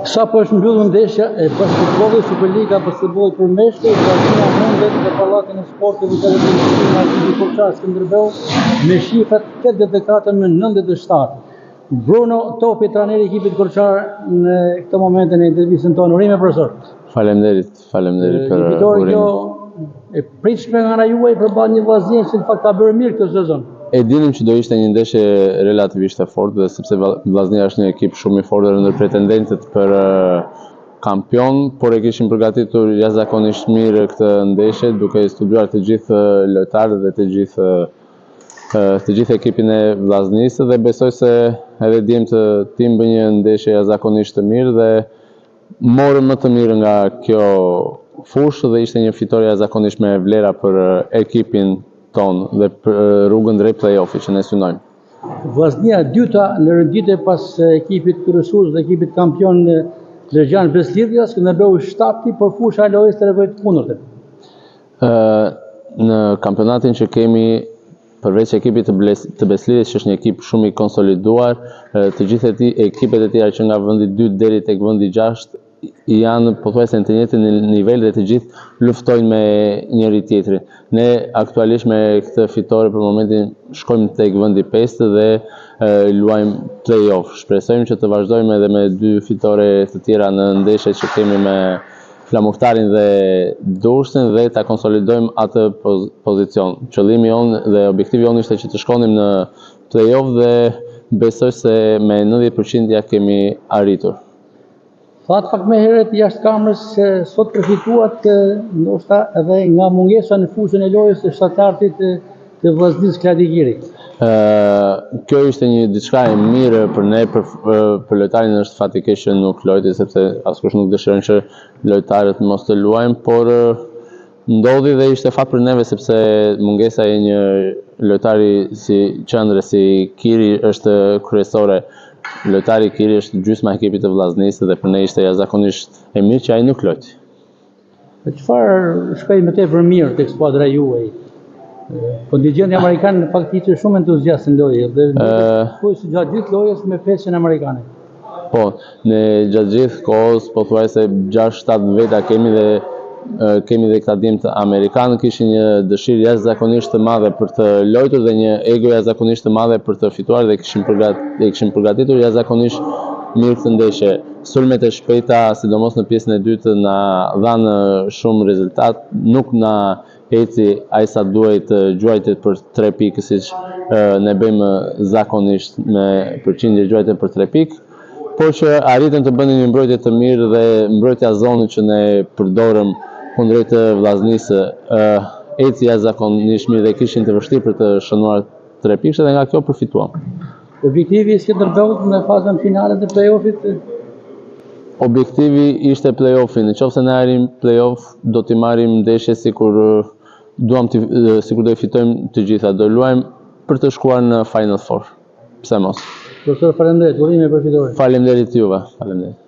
Sa po është mbyllur ndeshja e basketbollit, Superliga basketbollit për meshkuj, Vllaznia mundet në Pallatin e Sportit në televizion Arsibi Kurçar Skënderbeu me shifrat 84-97. Bruno Topi, trajneri i ekipit Kurçar në këtë moment në intervistën tonë. Urime profesor. Faleminderit për urimin. E pritshme nga ana juaj përballë një Vllaznie që në fakt ka bërë mirë këtë sezon. E dinim që do ishte një ndeshje relativisht e fortë, dhe sepse Vllaznia është një ekip shumë i fortë ndër pretendentët për kampion, por e kishim përgatitur jashtëzakonisht mirë këtë ndeshje, duke studiuar të gjithë lojtarët dhe të gjithë ekipin e Vllaznisë, dhe besoj se edhe djemtë tim bën një ndeshje jashtëzakonisht të mirë dhe morën më të mirë nga kjo fushë, dhe ishte një fitore jashtëzakonisht me vlera për ekipin tonë dhe për rrugën drejt play-offit që ne synojmë. Vllaznia dyta në renditje pas ekipit kryesues dhe ekipit kampion Lergjan Beslidhja, Skënderbeu 7, por fusha e lojës tregoi të kundërtën. Në kampionatin që kemi, përveç ekipit të Beslidhjes, që është një ekip shumë i konsoliduar, të gjithë ekipet e tjera që nga vendi 2 deri tek vendi 6 janë pothuajse në të njëjtin nivel dhe të gjithë luftojnë me njëri tjetrin. Ne aktualisht me këtë fitore për momentin shkojmë tek vendi 5 dhe luajmë play-off. Shpresojmë që të vazhdojmë edhe me 2 fitore të tjera në ndeshjet që kemi me Flamurtarin dhe Durrësin dhe ta konsolidojmë atë pozicion. Qëllimi jonë dhe objektivi jonë ishte që të shkonim në play-off dhe besoj se me 90% ja kemi arritur. Thatë pak me heret jashtë kamrës se sot përfituat ndoshta edhe nga mungesa në fushën e lojës të shtatartit të Vllaznisë Kladikiri. Kjo ishte një diçka e mirë për ne, për lojtarin është fati keq që nuk lojti, sepse askush nuk dëshiron që lojtarët mos të luajnë, por ndodhi dhe ishte fat për neve sepse mungesa e një lojtari si qendre si Kiri është kryesore. Lojtari Kiri është gjysma e ekipit të Vllaznisë dhe për ne ishte jashtëzakonisht e mirë që ai nuk lojti. Çfarë shkoi më tepër mirë tek skuadra juaj? Kontingjenti amerikan në fakt ishte shumë entuziast në lojë dhe thuajse gjatë gjithë lojës me pesën amerikane. Po, në gjatë gjithë kohës pothuajse 6-7 veta kemi dhe këta djemtë amerikanë kishin një dëshirë jashtëzakonisht të madhe për të lojtur dhe një ego jashtëzakonisht të madhe për të fituar dhe kishin përgatitur jashtëzakonisht mirë këtë ndeshje. Sulmet e shpejta, sidomos në pjesën e dytë, na dhanë shumë rezultat, nuk na eci aq sa duhet gjuajtjet për 3 pikë, siç ne bëjmë zakonisht me përqindje gjuajtje për 3 pikë, por që arritën të bënin një mbrojtje të mirë dhe mbrojtja zonit që ne përdorëm kundrejt Vllaznisë eci jashtëzakonisht mirë dhe kishin të vështirë për të shënuar 3 pikë dhe nga kjo përfituam. Objektivi i Skënderbeut në fazën finale të play-offit? Objektivi ishte play-offi. Nëse ne arrim play-off, do t'i marrim ndeshje sikur do i fitojmë të gjitha. Do luajmë për të shkuar në Final Four. Pse mos? Profesor, faleminderit. Urime për fitoren. Faleminderit juve. Faleminderit.